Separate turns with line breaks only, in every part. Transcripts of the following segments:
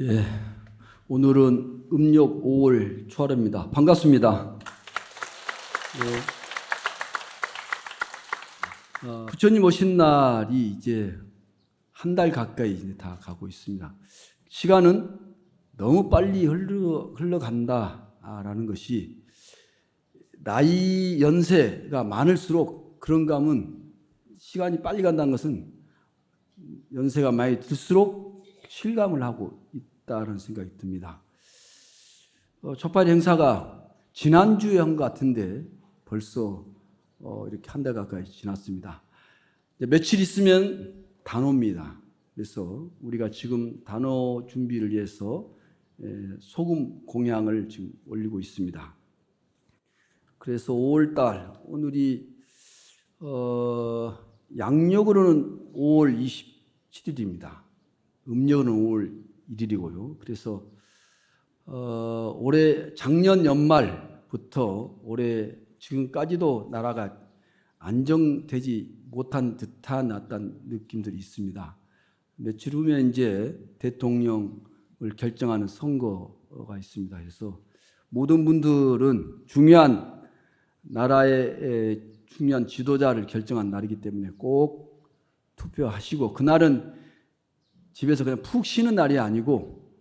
예, 오늘은 음력 5월 초하루입니다. 반갑습니다. 부처님 오신 날이 이제 한 달 가까이 이제 다 가고 있습니다. 시간은 너무 빨리 흘러간다라는 것이 나이 연세가 많을수록 그런가 하면 시간이 빨리 간다는 것은 연세가 많이 들수록 실감을 하고 있다는 생각이 듭니다. 첫발 행사가 지난주에 한 것 같은데 벌써 이렇게 한 달 가까이 지났습니다. 며칠 있으면 단오입니다. 그래서 우리가 지금 단오 준비를 위해서 소금 공양을 지금 올리고 있습니다. 그래서 5월달 오늘이 양력으로는 5월 27일입니다. 음력으로는 5월 1일이고요. 그래서 올해 작년 연말부터 올해 지금까지도 나라가 안정되지 못한 듯한 어떤 느낌들이 있습니다. 며칠 후면 이제 대통령을 결정하는 선거가 있습니다. 그래서 모든 분들은 중요한 나라의 중요한 지도자를 결정한 날이기 때문에 꼭 투표하시고, 그날은 집에서 그냥 푹 쉬는 날이 아니고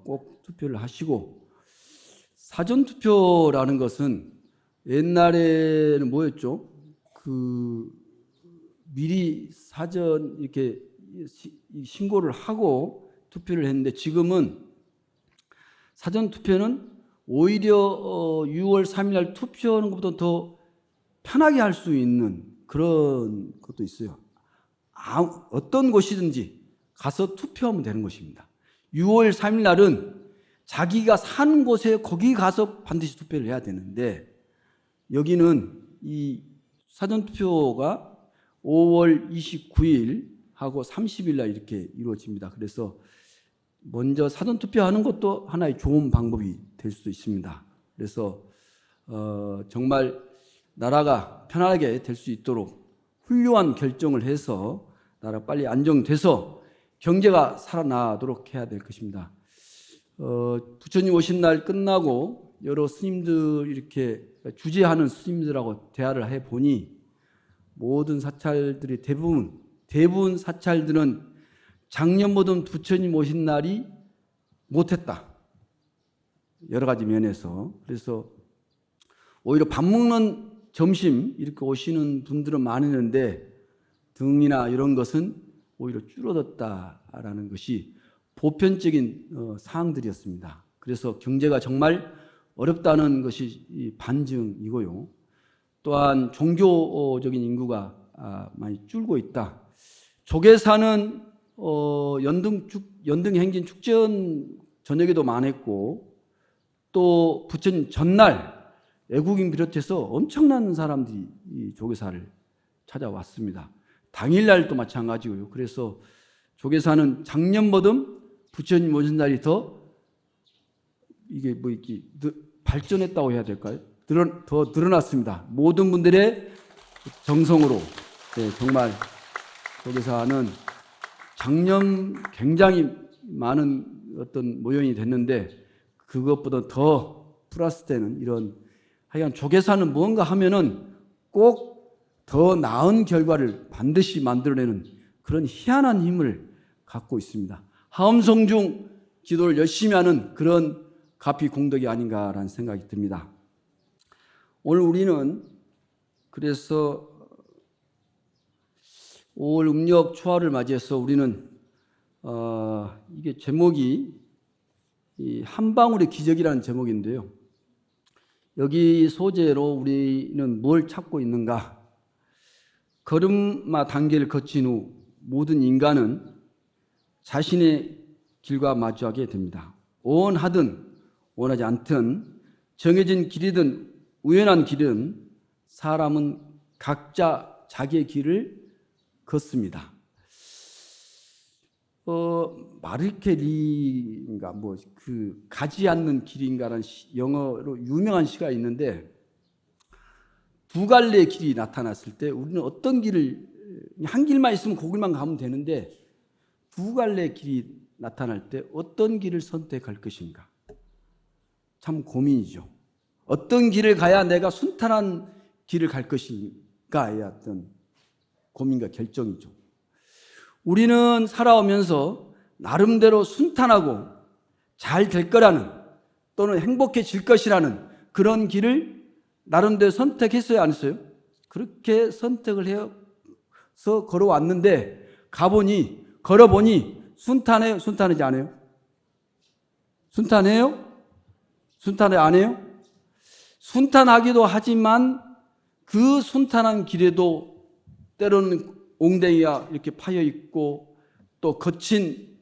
꼭 투표를 하시고, 사전투표라는 것은 옛날에는 뭐였죠? 미리 사전 이렇게 신고를 하고 투표를 했는데, 지금은 사전투표는 오히려 6월 3일 날 투표하는 것보다 더 편하게 할 수 있는 그런 것도 있어요. 어떤 곳이든지 가서 투표하면 되는 것입니다. 6월 3일 날은 자기가 사는 곳에 거기 가서 반드시 투표를 해야 되는데, 여기는 이 사전투표가 5월 29일하고 30일 날 이렇게 이루어집니다. 그래서 먼저 사전투표하는 것도 하나의 좋은 방법이 될 수 있습니다. 그래서 정말 나라가 편하게 될 수 있도록 훌륭한 결정을 해서 나라가 빨리 안정돼서 경제가 살아나도록 해야 될 것입니다. 부처님 오신 날 끝나고 여러 스님들 이렇게 주재하는 스님들하고 대화를 해보니 모든 사찰들이 대부분 사찰들은 작년보다 부처님 오신 날이 못했다. 여러 가지 면에서. 그래서 오히려 밥 먹는 점심 이렇게 오시는 분들은 많았는데 등이나 이런 것은 오히려 줄어들었다라는 것이 보편적인 사항들이었습니다. 그래서 경제가 정말 어렵다는 것이 반증이고요. 또한 종교적인 인구가 많이 줄고 있다. 조계사는 연등행진 축전 저녁에도 많았고, 또 부처님 전날 외국인 비롯해서 엄청난 사람들이 이 조계사를 찾아왔습니다. 당일날도 마찬가지고요. 그래서 조계사는 작년보다 부처님 오신 날이 더 이게 뭐 이렇게 발전했다고 해야 될까요? 더 늘어났습니다. 모든 분들의 정성으로. 정말 조계사는 작년 굉장히 많은 어떤 모형이 됐는데, 그것보다 더 플러스 되는 이런, 하여간 조계사는 무언가 하면은 꼭 더 나은 결과를 반드시 만들어내는 그런 희한한 힘을 갖고 있습니다. 하엄성중 기도를 열심히 하는 그런 가피 공덕이 아닌가라는 생각이 듭니다. 오늘 우리는 그래서 5월 음력 초하를 맞이해서 우리는 이게 제목이 한 방울의 기적이라는 제목인데요. 여기 소재로 우리는 뭘 찾고 있는가? 걸음마 단계를 거친 후 모든 인간은 자신의 길과 마주하게 됩니다. 원하든 원하지 않든, 정해진 길이든 우연한 길은 사람은 각자 자기의 길을 걷습니다. 마르케리인가 가지 않는 길인가라는 영어로 유명한 시가 있는데, 두 갈래의 길이 나타났을 때 우리는 어떤 길을, 한 길만 있으면 그 길만 가면 되는데 두 갈래의 길이 나타날 때 어떤 길을 선택할 것인가? 참 고민이죠. 어떤 길을 가야 내가 순탄한 길을 갈 것인가의 어떤 고민과 결정이죠. 우리는 살아오면서 나름대로 순탄하고 잘 될 거라는 또는 행복해질 것이라는 그런 길을 나름대로 선택했어요, 안 했어요? 그렇게 선택을 해서 걸어왔는데 걸어보니 순탄해요? 순탄하지 않아요? 순탄해요? 순탄해 안 해요? 순탄하기도 하지만 그 순탄한 길에도 때로는 옹댕이가 이렇게 파여 있고 또 거친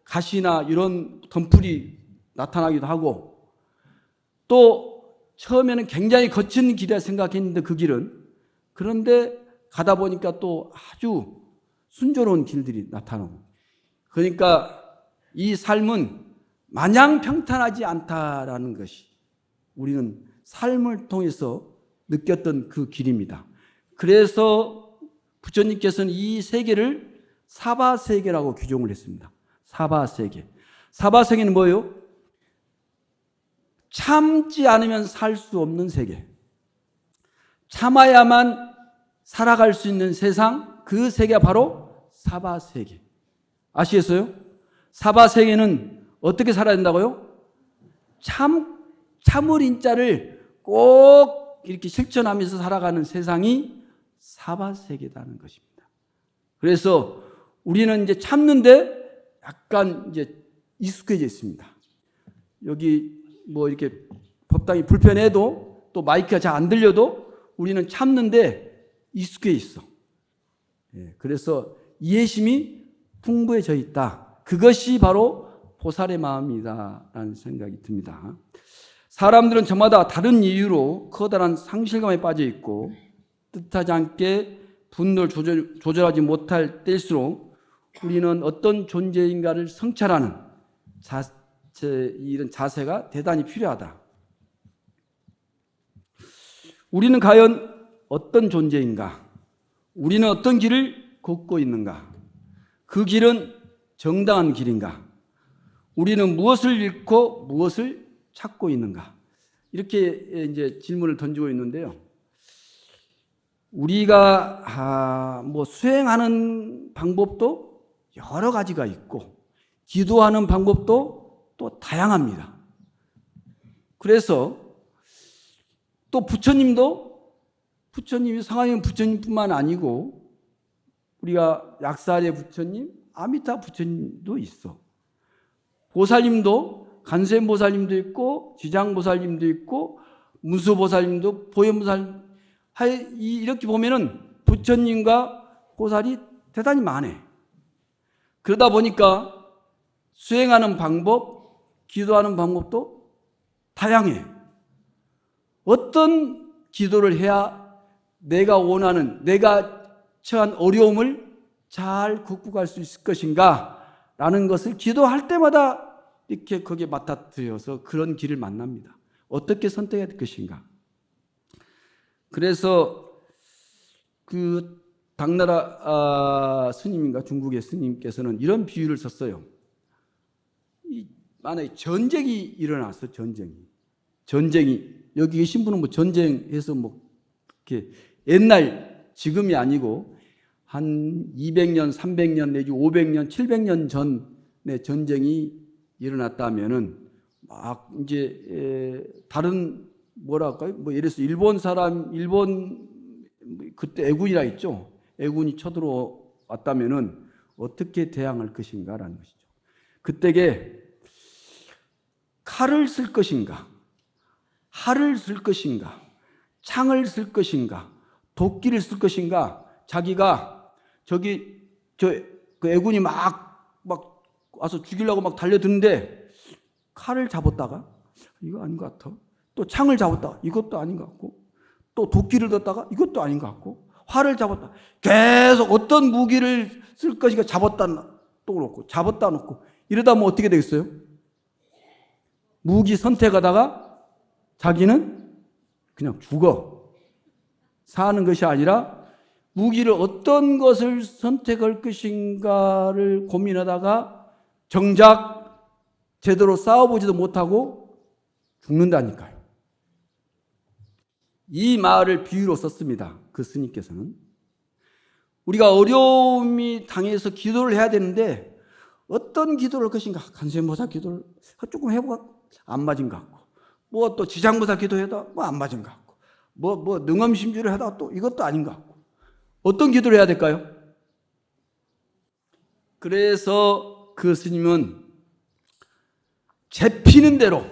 가시나 이런 덤불이 나타나기도 하고 또 처음에는 굉장히 거친 길이라 생각했는데 그 길은 그런데 가다 보니까 또 아주 순조로운 길들이 나타나고 그러니까 이 삶은 마냥 평탄하지 않다라는 것이 우리는 삶을 통해서 느꼈던 그 길입니다. 그래서 부처님께서는 이 세계를 사바세계라고 규정을 했습니다. 사바세계. 사바세계는 뭐예요? 참지 않으면 살 수 없는 세계. 참아야만 살아갈 수 있는 세상, 그 세계가 바로 사바세계. 아시겠어요? 사바세계는 어떻게 살아야 된다고요? 참을 인자를 꼭 이렇게 실천하면서 살아가는 세상이 사바세계라는 것입니다. 그래서 우리는 이제 참는데 약간 이제 익숙해져 있습니다. 여기 이렇게 법당이 불편해도 또 마이크가 잘 안 들려도 우리는 참는데 익숙해 있어. 그래서 이해심이 풍부해져 있다. 그것이 바로 보살의 마음이다라는 생각이 듭니다. 사람들은 저마다 다른 이유로 커다란 상실감에 빠져 있고 뜻하지 않게 분노를 조절하지 못할 때일수록 우리는 어떤 존재인가를 성찰하는 이런 자세가 대단히 필요하다. 우리는 과연 어떤 존재인가? 우리는 어떤 길을 걷고 있는가? 그 길은 정당한 길인가? 우리는 무엇을 잃고 무엇을 찾고 있는가? 이렇게 이제 질문을 던지고 있는데요. 우리가 수행하는 방법도 여러 가지가 있고 기도하는 방법도 또 다양합니다. 그래서 또 부처님이 상하님 부처님뿐만 아니고 우리가 약사의 부처님, 아미타 부처님도 있어. 보살님도 간센보살님도 있고 지장보살님도 있고 문수보살님도 보현보살님 이렇게 보면은 부처님과 보살이 대단히 많아. 그러다 보니까 수행하는 방법, 기도하는 방법도 다양해. 어떤 기도를 해야 내가 원하는, 내가 처한 어려움을 잘 극복할 수 있을 것인가? 라는 것을 기도할 때마다 이렇게 거기에 맡아들여서 그런 길을 만납니다. 어떻게 선택해야 될 것인가? 그래서 그 당나라 스님인가 중국의 스님께서는 이런 비유를 썼어요. 만약에 전쟁이 일어났어, 전쟁이 여기 계신 분은 전쟁해서 이렇게 옛날 지금이 아니고 한 200년, 300년 내지 500년, 700년 전에 전쟁이 일어났다면은 막 이제 다른 뭐랄까요? 예를 들어서 일본 그때 애군이라 있죠. 애군이 쳐들어왔다면은 어떻게 대항할 것인가라는 것이죠. 그때에 칼을 쓸 것인가, 활을 쓸 것인가, 창을 쓸 것인가, 도끼를 쓸 것인가. 자기가 저 애군이 막 와서 죽이려고 막 달려드는데 칼을 잡았다가 이거 아닌 것 같아. 또 창을 잡았다가 이것도 아닌 것 같고 또 도끼를 뒀다가 이것도 아닌 것 같고 활을 잡았다. 계속 어떤 무기를 쓸 것인가 잡았다 놓고 잡았다 놓고 이러다 뭐 어떻게 되겠어요? 무기 선택하다가 자기는 그냥 죽어. 사는 것이 아니라 무기를 어떤 것을 선택할 것인가를 고민하다가 정작 제대로 싸워보지도 못하고 죽는다니까요. 이 말을 비유로 썼습니다. 그 스님께서는. 우리가 어려움이 당해서 기도를 해야 되는데 어떤 기도를 할 것인가? 관세음보살 기도를 조금 해보고 안 맞은 것 같고, 뭐 또 지장보살 기도해도 뭐 안 맞은 것 같고, 뭐 능엄심주를 하다가 또 이것도 아닌 것 같고, 어떤 기도를 해야 될까요? 그래서 그 스님은 잡히는 대로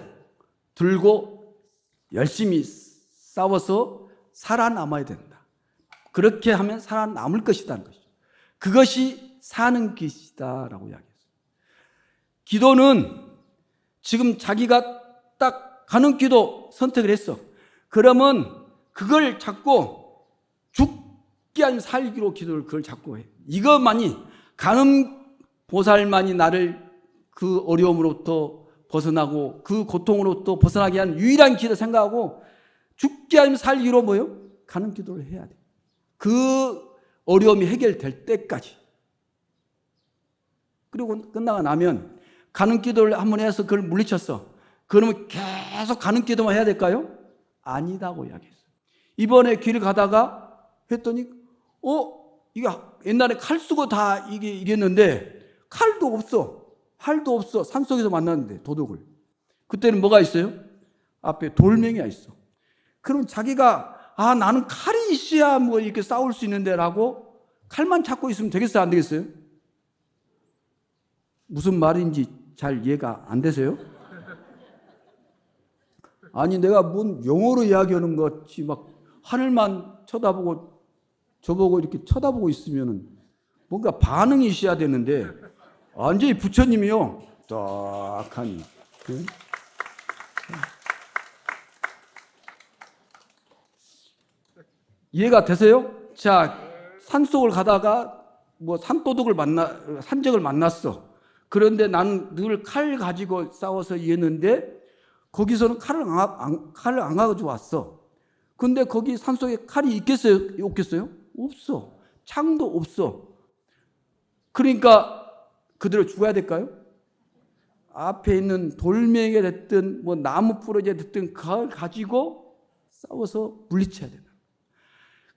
들고 열심히 싸워서 살아남아야 된다. 그렇게 하면 살아남을 것이라는 것이죠. 그것이 사는 것이다라고 이야기했어요. 기도는 지금 자기가 딱 가는 기도 선택을 했어. 그러면 그걸 찾고 죽기 아니면 살기로 기도를 그걸 찾고 해. 이것만이 가는 보살만이 나를 그 어려움으로부터 벗어나고 그 고통으로부터 벗어나게 한 유일한 기도 생각하고 죽기 아니면 살기로 뭐요? 가는 기도를 해야 돼. 그 어려움이 해결될 때까지. 그리고 끝나고 나면 가는 기도를 한번 해서 그걸 물리쳤어. 그러면 계속 가는 기도만 해야 될까요? 아니다고 이야기했어요. 이번에 길을 가다가 했더니 이게 옛날에 칼 쓰고 다 이게 이랬는데 칼도 없어. 활도 없어. 산속에서 만났는데 도둑을. 그때는 뭐가 있어요? 앞에 돌멩이가 있어. 그럼 자기가 나는 칼이 있어야 뭐 이렇게 싸울 수 있는데 라고 칼만 찾고 있으면 되겠어요? 안 되겠어요? 무슨 말인지 잘 이해가 안 되세요? 아니 내가 뭔 영어로 이야기하는 것 같이 막 하늘만 쳐다보고 저보고 이렇게 쳐다보고 있으면은 뭔가 반응이 있어야 되는데 완전히 부처님이요 딱하니 이해가 되세요? 자, 산속을 가다가 뭐 산적을 만났어. 그런데 나는 늘 칼 가지고 싸워서 이겼는데 거기서는 칼을 안 가지고 왔어. 근데 거기 산속에 칼이 있겠어요? 없겠어요? 없어. 창도 없어. 그러니까 그대로 죽어야 될까요? 앞에 있는 돌멩이가 됐든 뭐 나무 부러지가 됐든 그걸 가지고 싸워서 물리쳐야 된다.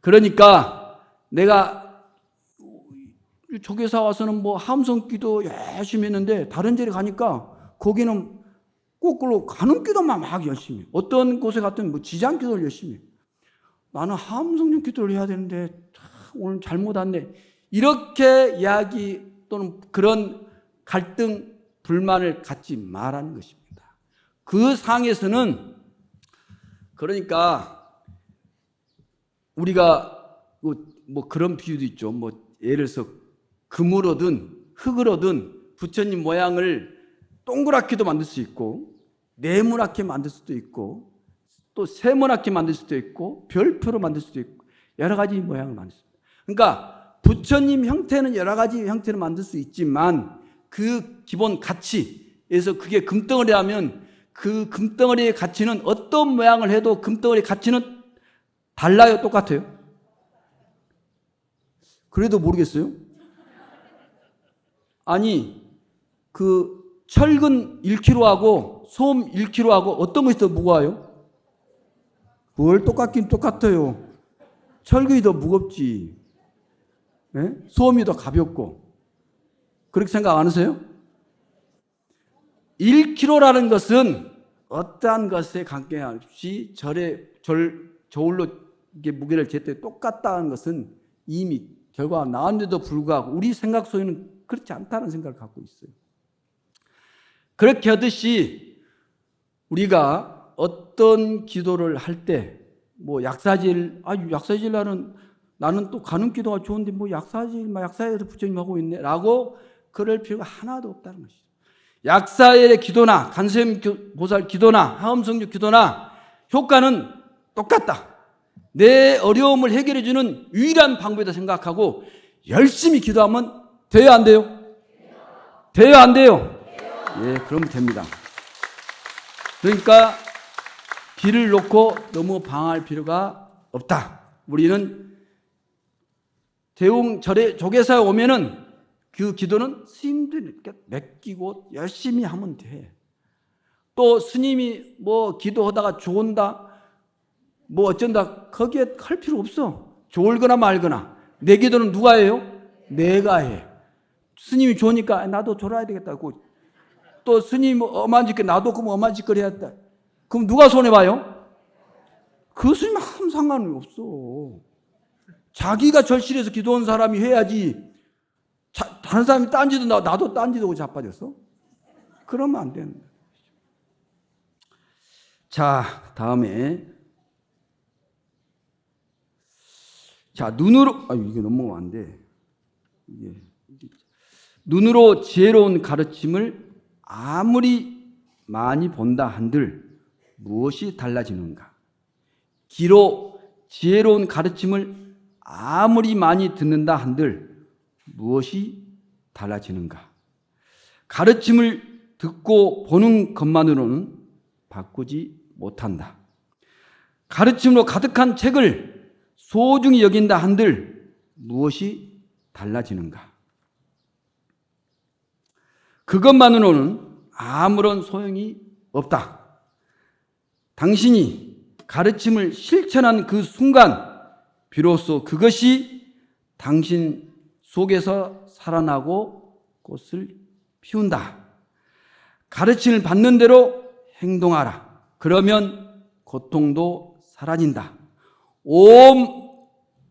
그러니까 내가 조계사 와서는 뭐 함성기도 열심히 했는데 다른 자리 가니까 거기는 거꾸로 가는 기도만 막 열심히 해. 어떤 곳에 갔든 뭐 지장기도를 열심히 해. 나는 함성령 기도를 해야 되는데 오늘 잘못 왔네. 이렇게 이야기 또는 그런 갈등, 불만을 갖지 말라는 것입니다. 그 상에서는 그러니까 우리가 뭐 그런 비유도 있죠. 뭐 예를 들어서 금을 얻은 흙을 얻은 부처님 모양을 동그랗게도 만들 수 있고 네모나게 만들 수도 있고 또 세모나게 만들 수도 있고 별표로 만들 수도 있고 여러 가지 모양을 만들 수 있습니다. 그러니까 부처님 형태는 여러 가지 형태로 만들 수 있지만 그 기본 가치에서 그게 금덩어리라면 그 금덩어리의 가치는 어떤 모양을 해도 금덩어리의 가치는 달라요? 똑같아요? 그래도 모르겠어요? 아니 그 철근 1kg하고 솜 1kg하고 어떤 것이 더 무거워요? 뭘 똑같긴 똑같아요. 철근이 더 무겁지. 네? 솜이 더 가볍고. 그렇게 생각 안 하세요? 1kg라는 것은 어떠한 것에 관계없이 저울로 이게 무게를 잴 때 똑같다는 것은 이미 결과가 나왔는데도 불구하고 우리 생각 속에는 그렇지 않다는 생각을 갖고 있어요. 그렇게 하듯이 우리가 어떤 기도를 할 때 뭐 약사질 나는 또 가는 기도가 좋은데 뭐 약사일에서 부처님 하고 있네 라고 그럴 필요가 하나도 없다는 것이죠. 약사일의 기도나 간세음보살 기도나 하엄성주 기도나 효과는 똑같다. 내 어려움을 해결해 주는 유일한 방법이다 생각하고 열심히 기도하면 돼요, 안 돼요? 돼요, 안 돼요? 예, 그러면 됩니다. 그러니까 길을 놓고 너무 방황할 필요가 없다. 우리는 조계사에 오면은 그 기도는 스님들께 맡기고 열심히 하면 돼. 또 스님이 뭐 기도하다가 좋은다, 뭐 어쩐다, 거기에 할 필요 없어. 좋을거나 말거나. 내 기도는 누가 해요? 내가 해. 스님이 좋으니까 나도 졸아야 되겠다고. 또 스님 엄한 짓거리, 나도 그럼 엄한 짓거리 해야겠다. 그럼 누가 손해봐요? 그 스님 아무 상관이 없어. 자기가 절실해서 기도한 사람이 해야지. 다른 사람이 딴지도 나도 딴지도 자빠졌어? 그러면 안 되는 거야. 자, 다음에. 자, 눈으로, 이게 넘어가면 안 돼. 눈으로 지혜로운 가르침을 아무리 많이 본다 한들 무엇이 달라지는가? 귀로 지혜로운 가르침을 아무리 많이 듣는다 한들 무엇이 달라지는가? 가르침을 듣고 보는 것만으로는 바꾸지 못한다. 가르침으로 가득한 책을 소중히 여긴다 한들 무엇이 달라지는가? 그것만으로는 아무런 소용이 없다. 당신이 가르침을 실천한 그 순간 비로소 그것이 당신 속에서 살아나고 꽃을 피운다. 가르침을 받는 대로 행동하라. 그러면 고통도 사라진다. 온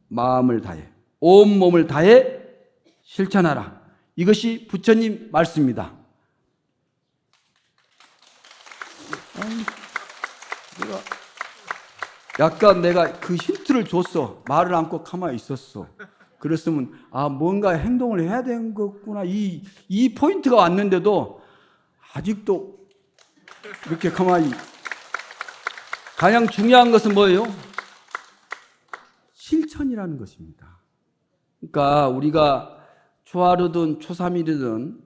마음을 다해, 온 몸을 다해 실천하라. 이것이 부처님 말씀입니다. 약간 내가 그 힌트를 줬어. 말을 않고 가만히 있었어. 그랬으면 뭔가 행동을 해야 되는 거구나. 이 포인트가 왔는데도 아직도 이렇게 가만히. 가장 중요한 것은 뭐예요? 실천이라는 것입니다. 그러니까 우리가 초하루든 초삼일이든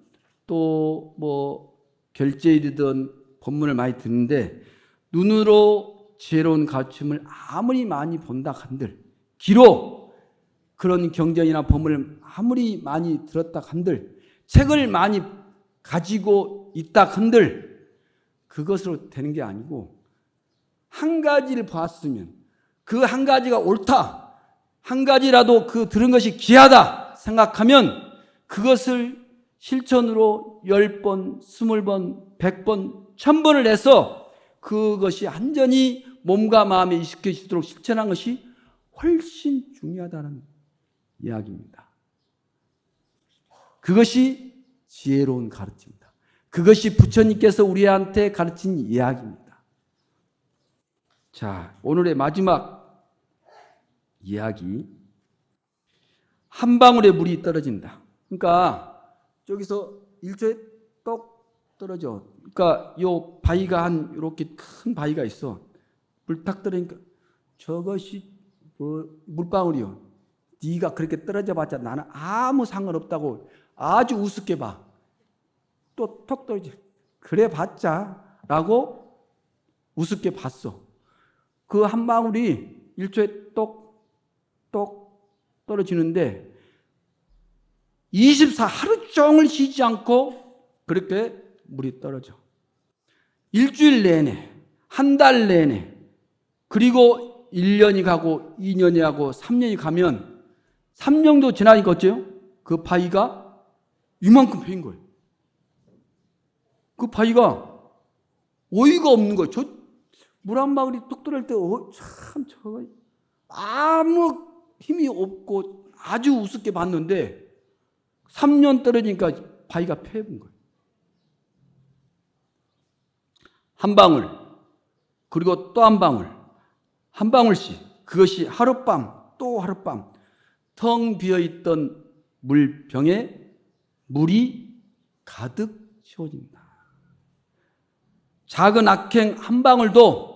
또 뭐 결제일이든 법문을 많이 듣는데 눈으로 지혜로운 가르침을 아무리 많이 본다 한들, 귀로 그런 경전이나 법문을 아무리 많이 들었다 한들, 책을 많이 가지고 있다 한들 그것으로 되는 게 아니고 한 가지를 봤으면 그 한 가지가 옳다, 한 가지라도 그 들은 것이 귀하다 생각하면 그것을 실천으로 10번, 20번, 100번, 1000번을 해서 그것이 완전히 몸과 마음에 익숙해지도록 실천한 것이 훨씬 중요하다는 이야기입니다. 그것이 지혜로운 가르침입니다. 그것이 부처님께서 우리한테 가르친 이야기입니다. 자, 오늘의 마지막 이야기. 한 방울의 물이 떨어진다. 그러니까 저기서 1초에 똑 떨어져. 그러니까 요 바위가 한 이렇게 큰 바위가 있어. 물 탁 떨어지니까 저것이 뭐 물방울이요. 네가 그렇게 떨어져봤자 나는 아무 상관없다고 아주 우습게 봐. 또 톡 떨어져. 그래 봤자 라고 우습게 봤어. 그 한 방울이 1초에 똑똑 떨어지는데 24 하루 종일 쉬지 않고 그렇게 물이 떨어져. 일주일 내내, 한 달 내내, 그리고 1년이 가고 2년이 가고 3년이 가면 3년도 지나니까 어째요? 그 바위가 이만큼 패인 거예요. 그 바위가 어이가 없는 거예요. 저 물 한 방울이 뚝 떨어질 때 참 저거 아무 힘이 없고 아주 우습게 봤는데 3년 떨어지니까 바위가 패인 거예요. 한 방울, 그리고 또 한 방울, 한 방울씩, 그것이 하룻밤 또 하룻밤 텅 비어있던 물병에 물이 가득 채워집니다. 작은 악행 한 방울도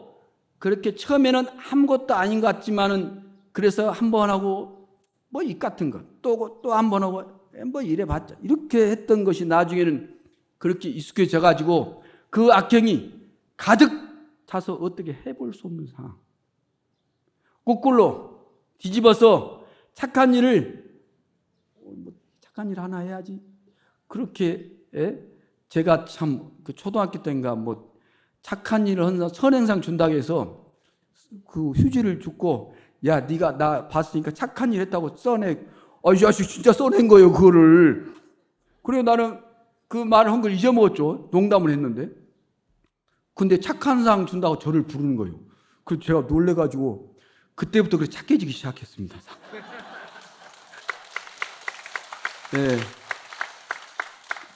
그렇게 처음에는 아무것도 아닌 것 같지만은 그래서 한 번 하고 뭐 입 같은 것 또 한 번 하고 뭐 이래 봤자 이렇게 했던 것이 나중에는 그렇게 익숙해져 가지고 그 악행이 가득 차서 어떻게 해볼 수 없는 상황. 거꾸로 뒤집어서 착한 착한 일 하나 해야지. 그렇게 제가 참 그 초등학교 때인가 뭐 착한 일을 하는 선행상 준다고 해서 그 휴지를 줬고, 야 네가 나 봤으니까 착한 일 했다고 써내. 이 자식 진짜 써낸 거예요 그거를. 그래서 나는 그 말을 한 걸 잊어먹었죠. 농담을 했는데. 근데 착한 상 준다고 저를 부르는 거예요. 그래서 제가 놀래가지고 그때부터 그렇게 착해지기 시작했습니다. 네.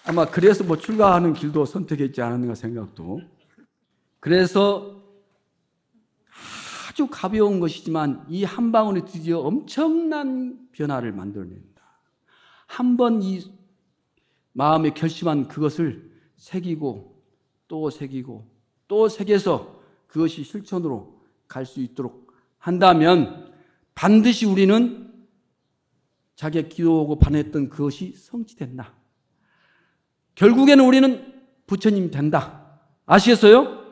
아마 그래서 뭐 출가하는 길도 선택했지 않았는가 생각도. 그래서 아주 가벼운 것이지만 이 한 방울이 드디어 엄청난 변화를 만들어낸다. 한 번 이 마음에 결심한 그것을 새기고 또 새기고 또 새겨서 그것이 실천으로 갈 수 있도록 한다면 반드시 우리는 자기가 기도하고 반했던 그것이 성취된다. 결국에는 우리는 부처님이 된다. 아시겠어요?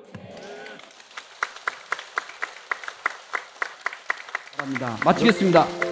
감사합니다. 마치겠습니다.